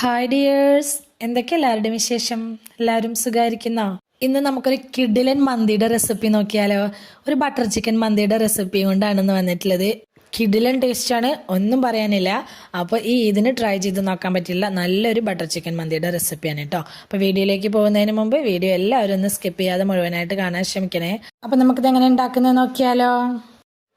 Hi dears, എന്തൊക്കെ എല്ലാവരുടെയും വിശേഷം? എല്ലാവരും സുഖമായിരിക്കുന്നോ? ഇന്ന് നമുക്കൊരു കിഡിലൻ മന്തിയുടെ റെസിപ്പി നോക്കിയാലോ? ഒരു ബട്ടർ ചിക്കൻ മന്തിയുടെ റെസിപ്പി കൊണ്ടാണെന്ന് വന്നിട്ടുള്ളത്. കിഡിലൻ ടേസ്റ്റാണ്, ഒന്നും പറയാനില്ല. അപ്പോൾ ഇതിന് ട്രൈ ചെയ്ത് നോക്കാൻ പറ്റില്ല, നല്ലൊരു ബട്ടർ ചിക്കൻ മന്തിയുടെ റെസിപ്പിയാണ് കേട്ടോ. അപ്പോൾ വീഡിയോയിലേക്ക് പോകുന്നതിന് മുമ്പ് വീഡിയോ എല്ലാവരും ഒന്ന് സ്കിപ്പ് ചെയ്യാതെ മുഴുവനായിട്ട് കാണാൻ ശ്രമിക്കണേ. അപ്പോൾ നമുക്കിത് എങ്ങനെ ഉണ്ടാക്കുന്നത് നോക്കിയാലോ?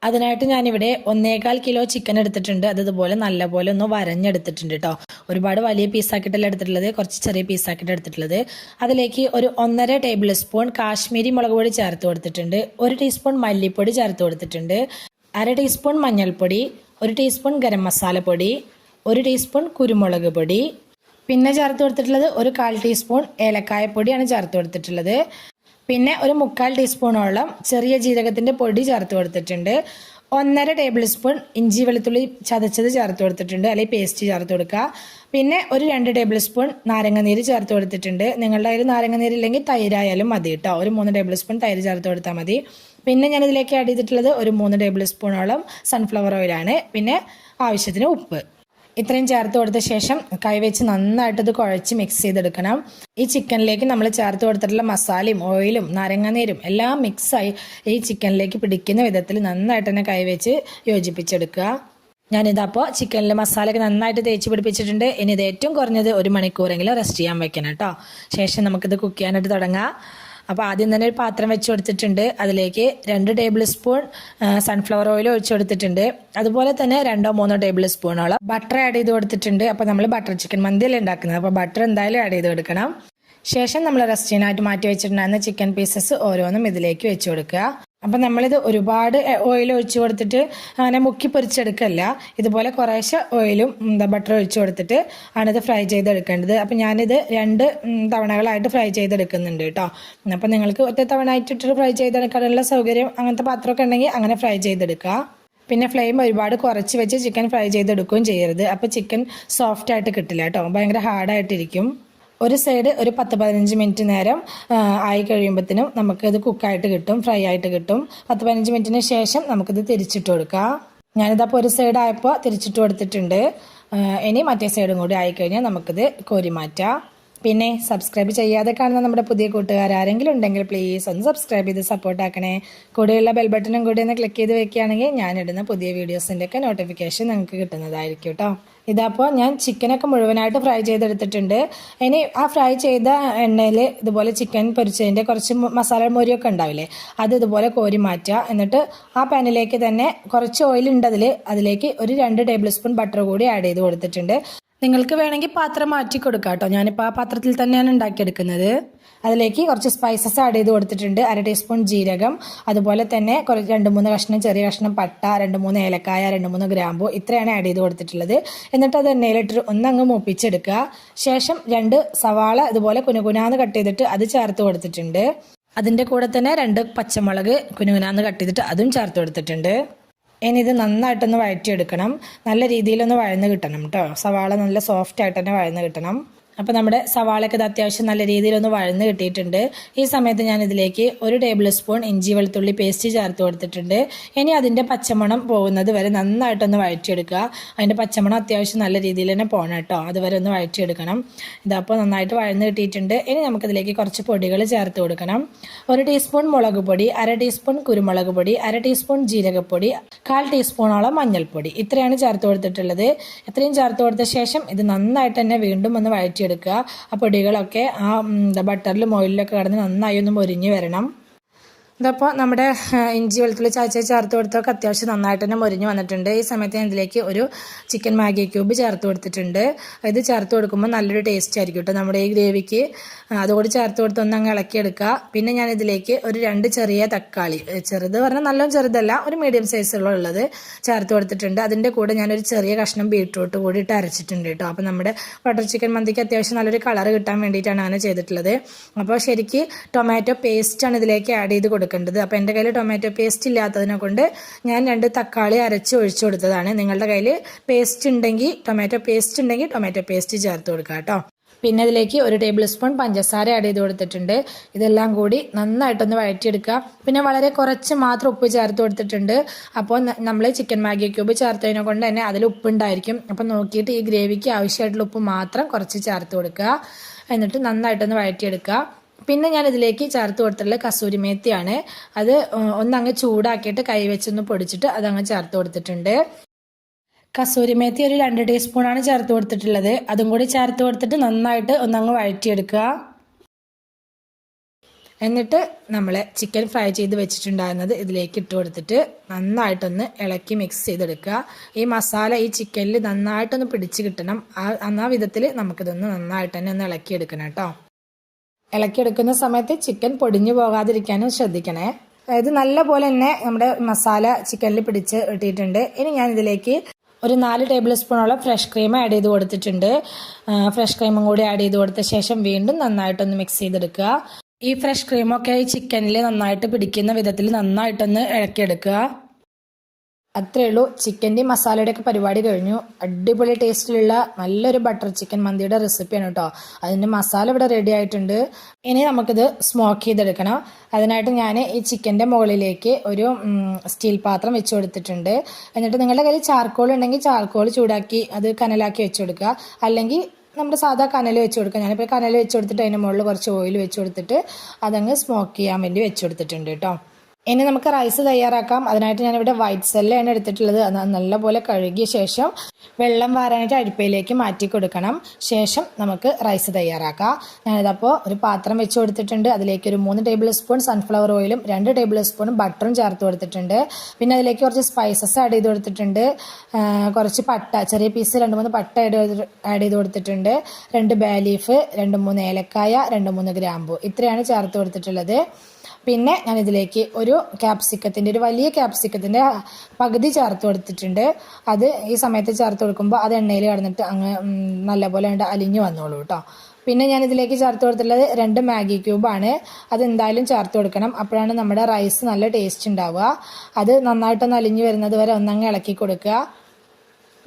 അതിനായിട്ട് ഞാനിവിടെ 1.25 കിലോ ചിക്കൻ എടുത്തിട്ടുണ്ട്. അത് ഇതുപോലെ നല്ലപോലെ ഒന്ന് വരഞ്ഞെടുത്തിട്ടുണ്ട് കേട്ടോ. ഒരുപാട് വലിയ പീസാക്കിയിട്ടല്ല എടുത്തിട്ടുള്ളത്, കുറച്ച് ചെറിയ പീസാക്കിയിട്ട് എടുത്തിട്ടുള്ളത്. അതിലേക്ക് ഒരു 1.5 ടേബിൾ സ്പൂൺ കാശ്മീരി മുളക് പൊടി ചേർത്ത് കൊടുത്തിട്ടുണ്ട്. 1 ടീസ്പൂൺ മല്ലിപ്പൊടി ചേർത്ത് കൊടുത്തിട്ടുണ്ട്. 1/2 ടീസ്പൂൺ മഞ്ഞൾപ്പൊടി, 1 ടീസ്പൂൺ ഗരം മസാലപ്പൊടി, 1 ടീസ്പൂൺ കുരുമുളക് പൊടി, പിന്നെ ചേർത്ത് കൊടുത്തിട്ടുള്ളത് ഒരു 1/4 ടീസ്പൂൺ ഏലക്കായപ്പൊടിയാണ് ചേർത്ത് കൊടുത്തിട്ടുള്ളത്. പിന്നെ ഒരു 3/4 ടീസ്പൂണോളം ചെറിയ ജീരകത്തിൻ്റെ പൊടി ചേർത്ത് കൊടുത്തിട്ടുണ്ട്. 1.5 ടേബിൾ സ്പൂൺ ഇഞ്ചി വെളുത്തുള്ളി ചതച്ചത് ചേർത്ത് കൊടുത്തിട്ടുണ്ട്, അല്ലെങ്കിൽ പേസ്റ്റ് ചേർത്ത് കൊടുക്കുക. പിന്നെ ഒരു 2 ടേബിൾ സ്പൂൺ നാരങ്ങനീര് ചേർത്ത് കൊടുത്തിട്ടുണ്ട്. നിങ്ങളുടെ കയ്യിൽ നാരങ്ങനീര് ഇല്ലെങ്കിൽ തൈരായാലും മതി കേട്ടോ. ഒരു 3 ടേബിൾ സ്പൂൺ തൈര് ചേർത്ത് കൊടുത്താൽ മതി. പിന്നെ ഞാനിതിലേക്ക് ആഡ് ചെയ്തിട്ടുള്ളത് ഒരു 3 ടേബിൾ സ്പൂണോളം സൺഫ്ലവർ ഓയിലാണ്. പിന്നെ ആവശ്യത്തിന് ഉപ്പ്. ഇത്രയും ചേർത്ത് കൊടുത്ത ശേഷം കൈവച്ച് നന്നായിട്ട് ഇത് കുഴച്ച് മിക്സ് ചെയ്തെടുക്കണം. ഈ ചിക്കനിലേക്ക് നമ്മൾ ചേർത്ത് കൊടുത്തിട്ടുള്ള മസാലയും ഓയിലും നാരങ്ങാനീരും എല്ലാം മിക്സായി ഈ ചിക്കനിലേക്ക് പിടിക്കുന്ന വിധത്തിൽ നന്നായിട്ട് തന്നെ കൈവച്ച് യോജിപ്പിച്ചെടുക്കുക. ഞാനിതപ്പോൾ ചിക്കനിൽ മസാലയൊക്കെ നന്നായിട്ട് തേച്ച് പിടിപ്പിച്ചിട്ടുണ്ട്. ഇനി ഇത് ഏറ്റവും കുറഞ്ഞത് 1 മണിക്കൂറെങ്കിലും റെസ്റ്റ് ചെയ്യാൻ വെക്കണം കേട്ടോ. ശേഷം നമുക്കിത് കുക്ക് ചെയ്യാനായിട്ട് തുടങ്ങാം. അപ്പോൾ ആദ്യം തന്നെ ഒരു പാത്രം വെച്ച് കൊടുത്തിട്ടുണ്ട്. അതിലേക്ക് 2 ടേബിൾ സ്പൂൺ സൺഫ്ലവർ ഓയിൽ ഒഴിച്ചു കൊടുത്തിട്ടുണ്ട്. അതുപോലെ തന്നെ 2-3 ടേബിൾ സ്പൂണോളം ബട്ടർ ആഡ് ചെയ്ത് കൊടുത്തിട്ടുണ്ട്. അപ്പോൾ നമ്മൾ ബട്ടർ ചിക്കൻ മന്തിയല്ലേ ഉണ്ടാക്കുന്നത്, അപ്പോൾ ബട്ടർ എന്തായാലും ആഡ് ചെയ്ത് കൊടുക്കണം. ശേഷം നമ്മൾ റെസ്റ്റ് ചെയ്യാനായിട്ട് മാറ്റി വെച്ചിട്ടുണ്ടായിരുന്ന ചിക്കൻ പീസസ് ഓരോന്നും ഇതിലേക്ക് വെച്ച് കൊടുക്കുക. അപ്പം നമ്മളിത് ഒരുപാട് ഓയിൽ ഒഴിച്ച് കൊടുത്തിട്ട് അങ്ങനെ മുക്കി പൊരിച്ചെടുക്കല്ല, ഇതുപോലെ കുറേശ്ശെ ഓയിലും ബട്ടർ ഒഴിച്ച് കൊടുത്തിട്ട് ആണിത് ഫ്രൈ ചെയ്തെടുക്കേണ്ടത്. അപ്പം ഞാനിത് 2 തവണകളായിട്ട് ഫ്രൈ ചെയ്തെടുക്കുന്നുണ്ട് കേട്ടോ. അപ്പം നിങ്ങൾക്ക് ഒറ്റ തവണ ആയിട്ടിട്ട് ഫ്രൈ ചെയ്തെടുക്കാനുള്ള സൗകര്യം അങ്ങനത്തെ പാത്രമൊക്കെ ഉണ്ടെങ്കിൽ അങ്ങനെ ഫ്രൈ ചെയ്തെടുക്കുക. പിന്നെ ഫ്ലെയിം ഒരുപാട് കുറച്ച് വെച്ച് ചിക്കൻ ഫ്രൈ ചെയ്തെടുക്കുകയും ചെയ്യരുത്. അപ്പോൾ ചിക്കൻ സോഫ്റ്റ് ആയിട്ട് കിട്ടില്ല കേട്ടോ, ഭയങ്കര ഹാർഡായിട്ടിരിക്കും. ഒരു സൈഡ് ഒരു 10-15 മിനിറ്റ് നേരം ആയി കഴിയുമ്പോഴത്തേനും നമുക്കിത് കുക്കായിട്ട് കിട്ടും, ഫ്രൈ ആയിട്ട് കിട്ടും. 10-15 മിനിറ്റിന് ശേഷം നമുക്കിത് തിരിച്ചിട്ട് കൊടുക്കാം. ഞാനിതപ്പോൾ ഒരു സൈഡ് ആയപ്പോൾ തിരിച്ചിട്ട് കൊടുത്തിട്ടുണ്ട്. ഇനി മറ്റേ സൈഡും കൂടി ആയിക്കഴിഞ്ഞാൽ നമുക്കിത് കോരി മാറ്റാം. പിന്നെ സബ്സ്ക്രൈബ് ചെയ്യാതെ കാണുന്ന നമ്മുടെ പുതിയ കൂട്ടുകാർ ആരെങ്കിലും ഉണ്ടെങ്കിൽ പ്ലീസ് ഒന്ന് സബ്സ്ക്രൈബ് ചെയ്ത് സപ്പോർട്ട് ആക്കണേ. കൂടെയുള്ള ബെൽ ബട്ടണും കൂടി ഒന്ന് ക്ലിക്ക് ചെയ്ത് വെക്കുകയാണെങ്കിൽ ഞാനിടുന്ന പുതിയ വീഡിയോസിൻ്റെയൊക്കെ നോട്ടിഫിക്കേഷൻ നിങ്ങൾക്ക് കിട്ടുന്നതായിരിക്കും കേട്ടോ. ഇതപ്പോൾ ഞാൻ ചിക്കനൊക്കെ മുഴുവനായിട്ട് ഫ്രൈ ചെയ്തെടുത്തിട്ടുണ്ട്. ഇനി ആ ഫ്രൈ ചെയ്ത എണ്ണയിൽ ഇതുപോലെ ചിക്കൻ പൊരിച്ചതിൻ്റെ കുറച്ച് മസാല മൊരിയൊക്കെ ഉണ്ടാവില്ലേ, അത് ഇതുപോലെ കോരി മാറ്റുക. എന്നിട്ട് ആ പാനിലേക്ക് തന്നെ കുറച്ച് ഓയിൽ ഉണ്ട് അതിലേക്ക് ഒരു 2 ടേബിൾ സ്പൂൺ ബട്ടർ കൂടി ആഡ് ചെയ്ത് കൊടുത്തിട്ടുണ്ട്. നിങ്ങൾക്ക് വേണമെങ്കിൽ പാത്രം മാറ്റി കൊടുക്കാം കേട്ടോ. ഞാനിപ്പോൾ ആ പാത്രത്തിൽ തന്നെയാണ് ഉണ്ടാക്കിയെടുക്കുന്നത്. അതിലേക്ക് കുറച്ച് സ്പൈസസ് ആഡ് ചെയ്ത് കൊടുത്തിട്ടുണ്ട്. 1/2 ടീസ്പൂൺ ജീരകം, അതുപോലെ തന്നെ 2-3 കഷ്ണം ചെറിയ കഷ്ണം പട്ട, 2-3 ഏലക്കായ, 2-3 ഗ്രാമ്പു, ഇത്രയാണ് ആഡ് ചെയ്ത് കൊടുത്തിട്ടുള്ളത്. എന്നിട്ട് അത് എണ്ണയിലിട്ട് ഒന്നങ്ങ് മൂപ്പിച്ചെടുക്കുക. ശേഷം 2 സവാള ഇതുപോലെ കുനുകുനാന്ന് കട്ട് ചെയ്തിട്ട് അത് ചേർത്ത് കൊടുത്തിട്ടുണ്ട്. അതിൻ്റെ കൂടെ തന്നെ 2 പച്ചമുളക് കുനുകുനാന്ന് കട്ട് ചെയ്തിട്ട് അതും ചേർത്ത് കൊടുത്തിട്ടുണ്ട്. ഇനി ഇത് നന്നായിട്ടൊന്ന് വഴറ്റിയെടുക്കണം. നല്ല രീതിയിലൊന്ന് വഴന്ന് കിട്ടണം കേട്ടോ. സവാള നല്ല സോഫ്റ്റ് ആയിട്ട് തന്നെ വഴന്ന് കിട്ടണം. അപ്പോൾ നമ്മുടെ സവാളയൊക്കെ ഇത് അത്യാവശ്യം നല്ല രീതിയിലൊന്ന് വഴന്ന് കിട്ടിയിട്ടുണ്ട്. ഈ സമയത്ത് ഞാൻ ഇതിലേക്ക് 1 ടേബിൾ സ്പൂൺ ഇഞ്ചി വെളുത്തുള്ളി പേസ്റ്റ് ചേർത്ത് കൊടുത്തിട്ടുണ്ട്. ഇനി അതിൻ്റെ പച്ചമണം പോകുന്നത് വരെ നന്നായിട്ടൊന്ന് വഴറ്റിയെടുക്കുക. അതിൻ്റെ പച്ചമണം അത്യാവശ്യം നല്ല രീതിയിൽ തന്നെ പോകണം കേട്ടോ, അതുവരെ ഒന്ന് വഴറ്റിയെടുക്കണം. ഇതപ്പോൾ നന്നായിട്ട് വഴന്ന് കിട്ടിയിട്ടുണ്ട്. ഇനി നമുക്കിതിലേക്ക് കുറച്ച് പൊടികൾ ചേർത്ത് കൊടുക്കണം. 1 ടീസ്പൂൺ മുളക് പൊടി, 1/2 ടീസ്പൂൺ കുരുമുളക് പൊടി, 1/2 ടീസ്പൂൺ ജീരകപ്പൊടി, 1/4 ടീസ്പൂണോളം മഞ്ഞൾപ്പൊടി, ഇത്രയാണ് ചേർത്ത് കൊടുത്തിട്ടുള്ളത്. ഇത്രയും ചേർത്ത് കൊടുത്ത ശേഷം ഇത് നന്നായിട്ട് തന്നെ വീണ്ടും ഒന്ന് വഴറ്റിയെടുക്കുക. ആ പൊടികളൊക്കെ ആ ബട്ടറിലും ഓയിലിലൊക്കെ കിടന്ന് നന്നായി ഒന്ന് മൊരിഞ്ഞ് വരണം. ഇതപ്പോൾ നമ്മുടെ ഇഞ്ചി വെളുത്തുള്ളി ചതച്ച് ചേർത്ത് കൊടുത്തൊക്കെ അത്യാവശ്യം നന്നായിട്ട് തന്നെ മൊരിഞ്ഞ് വന്നിട്ടുണ്ട്. ഈ സമയത്ത് ഞാൻ ഇതിലേക്ക് ഒരു ചിക്കൻ മാഗി ക്യൂബ് ചേർത്ത് കൊടുത്തിട്ടുണ്ട്. ഇത് ചേർത്ത് കൊടുക്കുമ്പോൾ നല്ലൊരു ടേസ്റ്റ് ആയിരിക്കും കേട്ടോ നമ്മുടെ ഈ ഗ്രേവിക്ക്. അതുകൂടി ചേർത്ത് കൊടുത്ത് ഒന്ന് അങ്ങ് ഇളക്കിയെടുക്കുക. പിന്നെ ഞാൻ ഇതിലേക്ക് ഒരു 2 ചെറിയ തക്കാളി, ചെറുത് പറഞ്ഞാൽ നല്ലോണം ചെറുതല്ല, ഒരു മീഡിയം സൈസുള്ളത് ചേർത്ത് കൊടുത്തിട്ടുണ്ട്. അതിൻ്റെ കൂടെ ഞാനൊരു ചെറിയ കഷ്ണം ബീട്രൂട്ട് കൂടി ഇട്ട് അരച്ചിട്ടുണ്ട് കേട്ടോ. അപ്പോൾ നമ്മുടെ ബട്ടർ ചിക്കൻ മന്തിക്ക് അത്യാവശ്യം നല്ലൊരു കളർ കിട്ടാൻ വേണ്ടിയിട്ടാണ് അങ്ങനെ ചെയ്തിട്ടുള്ളത്. അപ്പോൾ ശരിക്ക് ടൊമാറ്റോ പേസ്റ്റാണ് ഇതിലേക്ക് ആഡ് ചെയ്ത് കൊടുക്കുന്നത്. അപ്പോൾ എൻ്റെ കയ്യിൽ ടൊമാറ്റോ പേസ്റ്റ് ഇല്ലാത്തതിനെ കൊണ്ട് ഞാൻ 2 തക്കാളി അരച്ച് ഒഴിച്ചു കൊടുത്തതാണ്. നിങ്ങളുടെ കയ്യിൽ ടൊമാറ്റോ പേസ്റ്റ് ഉണ്ടെങ്കിൽ ടൊമാറ്റോ പേസ്റ്റ് ചേർത്ത് കൊടുക്കുക കേട്ടോ. പിന്നെ അതിലേക്ക് 1 ടേബിൾ സ്പൂൺ പഞ്ചസാര ആഡ് ചെയ്ത് കൊടുത്തിട്ടുണ്ട്. ഇതെല്ലാം കൂടി നന്നായിട്ടൊന്ന് വഴറ്റിയെടുക്കുക. പിന്നെ വളരെ കുറച്ച് മാത്രം ഉപ്പ് ചേർത്ത് കൊടുത്തിട്ടുണ്ട്. അപ്പോൾ നമ്മൾ ചിക്കൻ മാഗി ക്യൂബ് ചേർത്തതിനെ കൊണ്ട് തന്നെ അതിൽ ഉപ്പുണ്ടായിരിക്കും. അപ്പോൾ നോക്കിയിട്ട് ഈ ഗ്രേവിക്ക് ആവശ്യമായിട്ടുള്ള ഉപ്പ് മാത്രം കുറച്ച് ചേർത്ത് കൊടുക്കുക. എന്നിട്ട് നന്നായിട്ടൊന്ന് വഴറ്റിയെടുക്കുക. പിന്നെ ഞാൻ ഇതിലേക്ക് ചേർത്ത് കൊടുത്തിട്ടുള്ളത് കസൂരി മേത്തിയാണ്. അത് ഒന്നങ്ങ് ചൂടാക്കിയിട്ട് കൈ വെച്ചൊന്ന് പൊടിച്ചിട്ട് അതങ്ങ് ചേർത്ത് കൊടുത്തിട്ടുണ്ട്. കസൂരി മേത്തി ഒരു 2 ടീസ്പൂണാണ് ചേർത്ത് കൊടുത്തിട്ടുള്ളത്. അതും കൂടി ചേർത്ത് കൊടുത്തിട്ട് നന്നായിട്ട് ഒന്നങ്ങ് വഴറ്റിയെടുക്കുക. എന്നിട്ട് നമ്മൾ ചിക്കൻ ഫ്രൈ ചെയ്ത് വെച്ചിട്ടുണ്ടായിരുന്നത് ഇതിലേക്ക് ഇട്ട് കൊടുത്തിട്ട് നന്നായിട്ടൊന്ന് ഇളക്കി മിക്സ് ചെയ്തെടുക്കുക. ഈ മസാല ഈ ചിക്കനിൽ നന്നായിട്ടൊന്ന് പിടിച്ച് കിട്ടണം. ആ വിധത്തിൽ നമുക്കിതൊന്ന് നന്നായിട്ട് തന്നെ ഒന്ന് ഇളക്കിയെടുക്കണം കേട്ടോ. ഇളക്കിയെടുക്കുന്ന സമയത്ത് ചിക്കൻ പൊടിഞ്ഞു പോകാതിരിക്കാനും ശ്രദ്ധിക്കണേ. അതായത് നല്ല പോലെ തന്നെ നമ്മുടെ മസാല ചിക്കനിൽ പിടിച്ച് ഇട്ടിട്ടുണ്ട്. ഇനി ഞാൻ ഇതിലേക്ക് ഒരു 4 ടേബിൾ സ്പൂണോളം ഫ്രഷ് ക്രീം ആഡ് ചെയ്ത് കൊടുത്തിട്ടുണ്ട്. ഫ്രഷ് ക്രീമും കൂടി ആഡ് ചെയ്ത് കൊടുത്ത ശേഷം വീണ്ടും നന്നായിട്ടൊന്ന് മിക്സ് ചെയ്തെടുക്കുക. ഈ ഫ്രഷ് ക്രീമൊക്കെ ഈ ചിക്കനിൽ നന്നായിട്ട് പിടിക്കുന്ന വിധത്തിൽ നന്നായിട്ടൊന്ന് ഇളക്കിയെടുക്കുക. അത്രേ ഉള്ളൂ. ചിക്കൻ്റെ മസാലയുടെ ഒക്കെ പരിപാടി കഴിഞ്ഞു. അടിപൊളി ടേസ്റ്റിലുള്ള നല്ലൊരു ബട്ടർ ചിക്കൻ മന്തിയുടെ റെസിപ്പിയാണ് കേട്ടോ. അതിൻ്റെ മസാല ഇവിടെ റെഡി ആയിട്ടുണ്ട്. ഇനി നമുക്കിത് സ്മോക്ക് ചെയ്തെടുക്കണം. അതിനായിട്ട് ഞാൻ ഈ ചിക്കൻ്റെ മുകളിലേക്ക് ഒരു സ്റ്റീൽ പാത്രം വെച്ച് കൊടുത്തിട്ടുണ്ട്. എന്നിട്ട് നിങ്ങളുടെ കയ്യിൽ ചാർക്കോൾ ഉണ്ടെങ്കിൽ ചാർക്കോൾ ചൂടാക്കി അത് കനലാക്കി വെച്ച് കൊടുക്കുക. അല്ലെങ്കിൽ നമ്മുടെ സാധാ കനൽ വെച്ച് കൊടുക്കുക. ഞാനിപ്പോൾ കനൽ വെച്ച് കൊടുത്തിട്ട് അതിൻ്റെ മുകളിൽ കുറച്ച് ഓയിൽ വെച്ച് കൊടുത്തിട്ട് അതങ്ങ് സ്മോക്ക് ചെയ്യാൻ വേണ്ടി വെച്ച് കൊടുത്തിട്ടുണ്ട് കേട്ടോ. ഇനി നമുക്ക് റൈസ് തയ്യാറാക്കാം. അതിനായിട്ട് ഞാനിവിടെ വൈറ്റ് സെല്ലാണ് എടുത്തിട്ടുള്ളത്. അത് നല്ലപോലെ കഴുകിയ ശേഷം വെള്ളം വാരാനായിട്ട് അരിപ്പയിലേക്ക് മാറ്റി കൊടുക്കണം. ശേഷം നമുക്ക് റൈസ് തയ്യാറാക്കാം. ഞാനിതപ്പോൾ ഒരു പാത്രം വെച്ച് കൊടുത്തിട്ടുണ്ട്. അതിലേക്ക് ഒരു 3 ടേബിൾ സ്പൂൺ സൺഫ്ലവർ ഓയിലും 2 ടേബിൾ സ്പൂൺ ബട്ടറും ചേർത്ത് കൊടുത്തിട്ടുണ്ട്. പിന്നെ അതിലേക്ക് കുറച്ച് സ്പൈസസ് ആഡ് ചെയ്ത് കൊടുത്തിട്ടുണ്ട്. കുറച്ച് പട്ട, ചെറിയ പീസ് 2-3 പട്ട ആഡ് ചെയ്ത് കൊടുത്തിട്ടുണ്ട്. 2 ബേ ലീഫ്, 2-3 ഏലക്കായ, 2-3 ഗ്രാമ്പു, ഇത്രയാണ് ചേർത്ത് കൊടുത്തിട്ടുള്ളത്. പിന്നെ ഞാനിതിലേക്ക് ഒരു വലിയ ക്യാപ്സിക്കത്തിൻ്റെ പകുതി ചേർത്ത് കൊടുത്തിട്ടുണ്ട്. അത് ഈ സമയത്ത് ചേർത്ത് കൊടുക്കുമ്പോൾ അത് എണ്ണയിൽ കിടന്നിട്ട് അങ്ങ് നല്ലപോലെ അലിഞ്ഞു വന്നോളൂ കേട്ടോ. പിന്നെ ഞാനിതിലേക്ക് ചേർത്ത് കൊടുത്തിട്ടുള്ളത് 2 മാഗി ക്യൂബാണ്. അതെന്തായാലും ചേർത്ത് കൊടുക്കണം. അപ്പോഴാണ് നമ്മുടെ റൈസ് നല്ല ടേസ്റ്റ് ഉണ്ടാവുക. അത് നന്നായിട്ടൊന്ന് അലിഞ്ഞു വരുന്നത് വരെ ഒന്നങ്ങ് ഇളക്കി കൊടുക്കുക.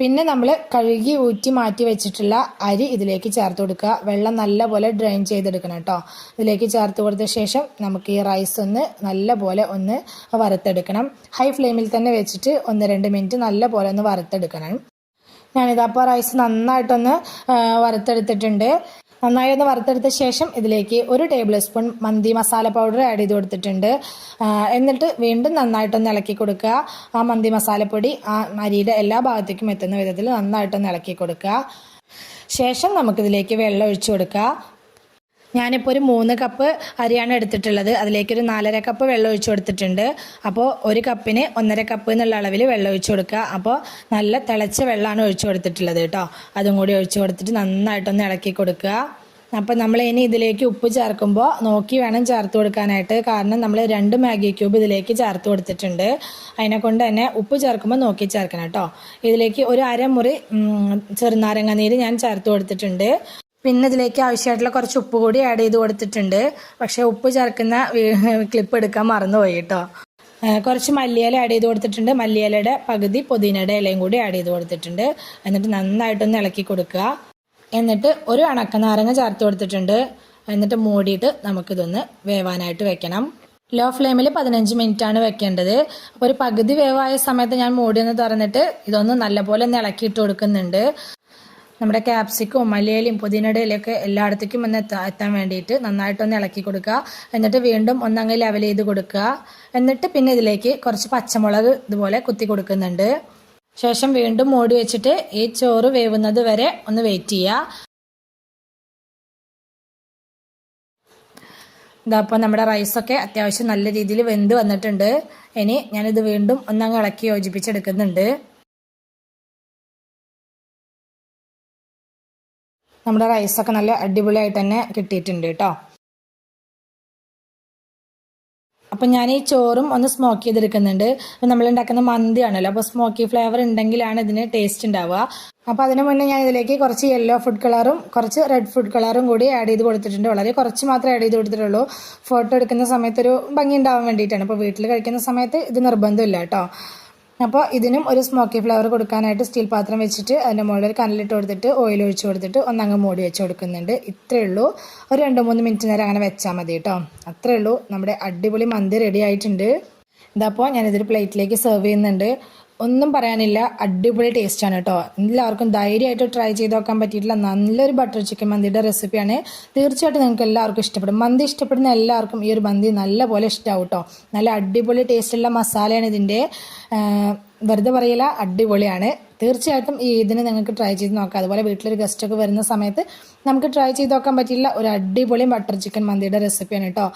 പിന്നെ നമ്മൾ കഴുകി ഊറ്റി മാറ്റി വെച്ചിട്ടുള്ള അരി ഇതിലേക്ക് ചേർത്ത് കൊടുക്കുക. വെള്ളം നല്ലപോലെ ഡ്രെയിൻ ചെയ്തെടുക്കണം കേട്ടോ. ഇതിലേക്ക് ചേർത്ത് കൊടുത്ത ശേഷം നമുക്ക് ഈ റൈസ് ഒന്ന് നല്ലപോലെ ഒന്ന് വറുത്തെടുക്കണം. ഹൈ ഫ്ലെയിമിൽ തന്നെ വെച്ചിട്ട് 1-2 മിനിറ്റ് നല്ലപോലെ ഒന്ന് വറുത്തെടുക്കണം. ഞാനിതപ്പോൾ റൈസ് നന്നായിട്ടൊന്ന് വറുത്തെടുത്തിട്ടുണ്ട്. നന്നായി ഒന്ന് വറുത്തെടുത്ത ശേഷം ഇതിലേക്ക് 1 ടേബിൾ സ്പൂൺ മന്തി മസാല പൗഡർ ആഡ് ചെയ്ത് കൊടുത്തിട്ടുണ്ട്. എന്നിട്ട് വീണ്ടും നന്നായിട്ടൊന്ന് ഇളക്കി കൊടുക്കുക. ആ മന്തി മസാലപ്പൊടി ആ അരിയുടെ എല്ലാ ഭാഗത്തേക്കും എത്തുന്ന വിധത്തിൽ നന്നായിട്ടൊന്ന് ഇളക്കി കൊടുക്കുക. ശേഷം നമുക്കിതിലേക്ക് വെള്ളം ഒഴിച്ചു കൊടുക്കുക. ഞാനിപ്പോൾ ഒരു 3 കപ്പ് അരിയാണ് എടുത്തിട്ടുള്ളത്. അതിലേക്കൊരു 4.5 കപ്പ് വെള്ളം ഒഴിച്ചു കൊടുത്തിട്ടുണ്ട്. അപ്പോൾ 1 കപ്പിന് 1.5 കപ്പ് എന്നുള്ള അളവിൽ വെള്ളം ഒഴിച്ചു കൊടുക്കുക. അപ്പോൾ നല്ല തിളച്ച വെള്ളമാണ് ഒഴിച്ചു കൊടുത്തിട്ടുള്ളത് കേട്ടോ. അതും കൂടി ഒഴിച്ചു കൊടുത്തിട്ട് നന്നായിട്ടൊന്ന് ഇളക്കി കൊടുക്കുക. അപ്പോൾ നമ്മൾ ഇനി ഇതിലേക്ക് ഉപ്പ് ചേർക്കുമ്പോൾ നോക്കി വേണം ചേർത്ത് കൊടുക്കാനായിട്ട്. കാരണം നമ്മൾ 2 മാഗി ക്യൂബ് ഇതിലേക്ക് ചേർത്ത് കൊടുത്തിട്ടുണ്ട്. അതിനെക്കൊണ്ട് തന്നെ ഉപ്പ് ചേർക്കുമ്പോൾ നോക്കി ചേർക്കണം കേട്ടോ. ഇതിലേക്ക് ഒരു അരമുറി ചെറുനാരങ്ങ നീര് ഞാൻ ചേർത്ത് കൊടുത്തിട്ടുണ്ട്. പിന്നെ ഇതിലേക്ക് ആവശ്യമായിട്ടുള്ള കുറച്ച് ഉപ്പ് കൂടി ആഡ് ചെയ്ത് കൊടുത്തിട്ടുണ്ട്. പക്ഷേ ഉപ്പ് ചേർക്കുന്ന ക്ലിപ്പ് എടുക്കാൻ മറന്നുപോയി കേട്ടോ. കുറച്ച് മല്ലിയില ആഡ് ചെയ്ത് കൊടുത്തിട്ടുണ്ട്. മല്ലിയിലയുടെ പകുതി പുതിനയുടെ ഇലയും കൂടി ആഡ് ചെയ്ത് കൊടുത്തിട്ടുണ്ട്. എന്നിട്ട് നന്നായിട്ടൊന്ന് ഇളക്കി കൊടുക്കുക. എന്നിട്ട് ഒരു ഉണക്കനാരങ്ങ ചേർത്ത് കൊടുത്തിട്ടുണ്ട്. എന്നിട്ട് മൂടിയിട്ട് നമുക്കിതൊന്ന് വേവാനായിട്ട് വെക്കണം. ലോ ഫ്ലെയിമിൽ 15 മിനിറ്റാണ് വെക്കേണ്ടത്. അപ്പോൾ ഒരു പകുതി വേവായ സമയത്ത് ഞാൻ മൂടി ഒന്ന് തുറന്നിട്ട് ഇതൊന്ന് നല്ലപോലെ ഒന്ന് ഇളക്കിയിട്ട് കൊടുക്കുന്നുണ്ട്. നമ്മുടെ ക്യാപ്സിക്കും മല്ലിയിലയും പുതിനയുടെ ഇലയൊക്കെ എല്ലായിടത്തേക്കും ഒന്ന് എത്താൻ വേണ്ടിയിട്ട് നന്നായിട്ടൊന്ന് ഇളക്കി കൊടുക്കുക. എന്നിട്ട് വീണ്ടും ഒന്നങ്ങ് ലെവൽ ചെയ്ത് കൊടുക്കുക. എന്നിട്ട് പിന്നെ ഇതിലേക്ക് കുറച്ച് പച്ചമുളക് ഇതുപോലെ കുത്തി കൊടുക്കുന്നുണ്ട്. ശേഷം വീണ്ടും മൂടി വെച്ചിട്ട് ഈ ചോറ് വേവുന്നത് വരെ ഒന്ന് വെയിറ്റ് ചെയ്യുക. ഇതപ്പോൾ നമ്മുടെ റൈസൊക്കെ അത്യാവശ്യം നല്ല രീതിയിൽ വെന്ത് വന്നിട്ടുണ്ട്. ഇനി ഞാനിത് വീണ്ടും ഒന്നങ്ങ് ഇളക്കി യോജിപ്പിച്ചെടുക്കുന്നുണ്ട്. നമ്മുടെ റൈസൊക്കെ നല്ല അടിപൊളിയായിട്ട് തന്നെ കിട്ടിയിട്ടുണ്ട് കേട്ടോ. അപ്പം ഞാൻ ഈ ചോറും ഒന്ന് സ്മോക്ക് ചെയ്തെടുക്കുന്നുണ്ട്. അപ്പം നമ്മൾ ഉണ്ടാക്കുന്ന മന്തിയാണല്ലോ, അപ്പോൾ സ്മോക്കി ഫ്ലേവർ ഉണ്ടെങ്കിലാണ് ഇതിന് ടേസ്റ്റ് ഉണ്ടാവുക. അപ്പോൾ അതിന് മുന്നേ ഞാൻ ഇതിലേക്ക് കുറച്ച് യെല്ലോ ഫുഡ് കളറും കുറച്ച് റെഡ് ഫുഡ് കളറും കൂടി ആഡ് ചെയ്ത് കൊടുത്തിട്ടുണ്ട്. വളരെ കുറച്ച് മാത്രമേ ആഡ് ചെയ്ത് കൊടുത്തിട്ടുള്ളൂ. ഫോട്ടോ എടുക്കുന്ന സമയത്ത് ഒരു ഭംഗി ഉണ്ടാവാൻ വേണ്ടിയിട്ടാണ്. അപ്പോൾ വീട്ടിൽ കഴിക്കുന്ന സമയത്ത് ഇത് നിർബന്ധമില്ല കേട്ടോ. അപ്പോൾ ഇതിനും ഒരു സ്മോക്കി ഫ്ലേവർ കൊടുക്കാനായിട്ട് സ്റ്റീൽ പാത്രം വെച്ചിട്ട് അതിൻ്റെ മുകളിൽ ഒരു കനലിട്ട് കൊടുത്തിട്ട് ഓയിൽ ഒഴിച്ച് കൊടുത്തിട്ട് ഒന്നങ്ങ് മൂടി വെച്ച് കൊടുക്കുന്നുണ്ട്. ഇത്രയേ ഉള്ളൂ. ഒരു 2-3 മിനിറ്റ് നേരം അങ്ങനെ വെച്ചാൽ മതി കേട്ടോ. അത്രയേ ഉള്ളൂ. നമ്മുടെ അടിപൊളി മന്തി റെഡി ആയിട്ടുണ്ട്. ഇതപ്പോൾ ഞാനിതൊരു പ്ലേറ്റിലേക്ക് സെർവ് ചെയ്യുന്നുണ്ട്. ഒന്നും പറയാനില്ല, അടിപൊളി ടേസ്റ്റാണ് കേട്ടോ. എല്ലാവർക്കും ധൈര്യമായിട്ട് ട്രൈ ചെയ്ത് നോക്കാൻ പറ്റിയിട്ടുള്ള നല്ലൊരു ബട്ടർ ചിക്കൻ മന്തിയുടെ റെസിപ്പിയാണ്. തീർച്ചയായിട്ടും നിങ്ങൾക്ക് എല്ലാവർക്കും ഇഷ്ടപ്പെടും. മന്തി ഇഷ്ടപ്പെടുന്ന എല്ലാവർക്കും ഈ ഒരു മന്തി നല്ല പോലെ ഇഷ്ടമാവും കേട്ടോ. നല്ല അടിപൊളി ടേസ്റ്റുള്ള മസാലയാണ് ഇതിൻ്റെ. വെറുതെ പറയില്ല, അടിപൊളിയാണ്. തീർച്ചയായിട്ടും ഈ ഇതിന് നിങ്ങൾക്ക് ട്രൈ ചെയ്ത് നോക്കാം. അതുപോലെ വീട്ടിലൊരു ഗസ്റ്റൊക്കെ വരുന്ന സമയത്ത് നമുക്ക് ട്രൈ ചെയ്ത് നോക്കാൻ പറ്റില്ല ഒരു അടിപൊളി ബട്ടർ ചിക്കൻ മന്തിയുടെ റെസിപ്പിയാണ് കേട്ടോ.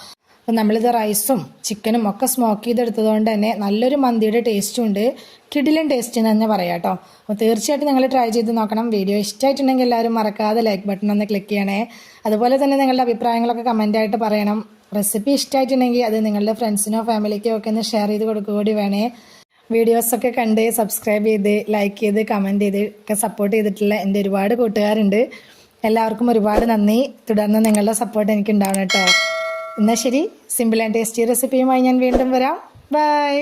അപ്പോൾ നമ്മളിത് റൈസും ചിക്കനും ഒക്കെ സ്മോക്ക് ചെയ്തെടുത്തത് കൊണ്ട് തന്നെ നല്ലൊരു മന്തിയുടെ ടേസ്റ്റും ഉണ്ട്. കിടിലൻ ടേസ്റ്റ് എന്ന് തന്നെ പറയാം കേട്ടോ. അപ്പോൾ തീർച്ചയായിട്ടും നിങ്ങൾ ട്രൈ ചെയ്ത് നോക്കണം. വീഡിയോ ഇഷ്ടമായിട്ടുണ്ടെങ്കിൽ എല്ലാവരും മറക്കാതെ ലൈക്ക് ബട്ടൺ ഒന്ന് ക്ലിക്ക് ചെയ്യണേ. അതുപോലെ തന്നെ നിങ്ങളുടെ അഭിപ്രായങ്ങളൊക്കെ കമൻറ്റായിട്ട് പറയണം. റെസിപ്പി ഇഷ്ടമായിട്ടുണ്ടെങ്കിൽ അത് നിങ്ങളുടെ ഫ്രണ്ട്സിനോ ഫാമിലിക്കോ ഒക്കെ ഒന്ന് ഷെയർ ചെയ്ത് കൊടുക്കുക കൂടി വേണേ. വീഡിയോസൊക്കെ കണ്ട് സബ്സ്ക്രൈബ് ചെയ്ത് ലൈക്ക് ചെയ്ത് കമൻറ്റ് ചെയ്ത് ഒക്കെ സപ്പോർട്ട് ചെയ്തിട്ടുള്ള എൻ്റെ ഒരുപാട് കൂട്ടുകാരുണ്ട്. എല്ലാവർക്കും ഒരുപാട് നന്ദി. തുടർന്ന് നിങ്ങളുടെ സപ്പോർട്ട് എനിക്ക് ഉണ്ടാവണം കേട്ടോ. എന്നാൽ ശരി, സിമ്പിൾ ആൻഡ് ടേസ്റ്റി റെസിപ്പിയുമായി ഞാൻ വീണ്ടും വരാം. ബൈ.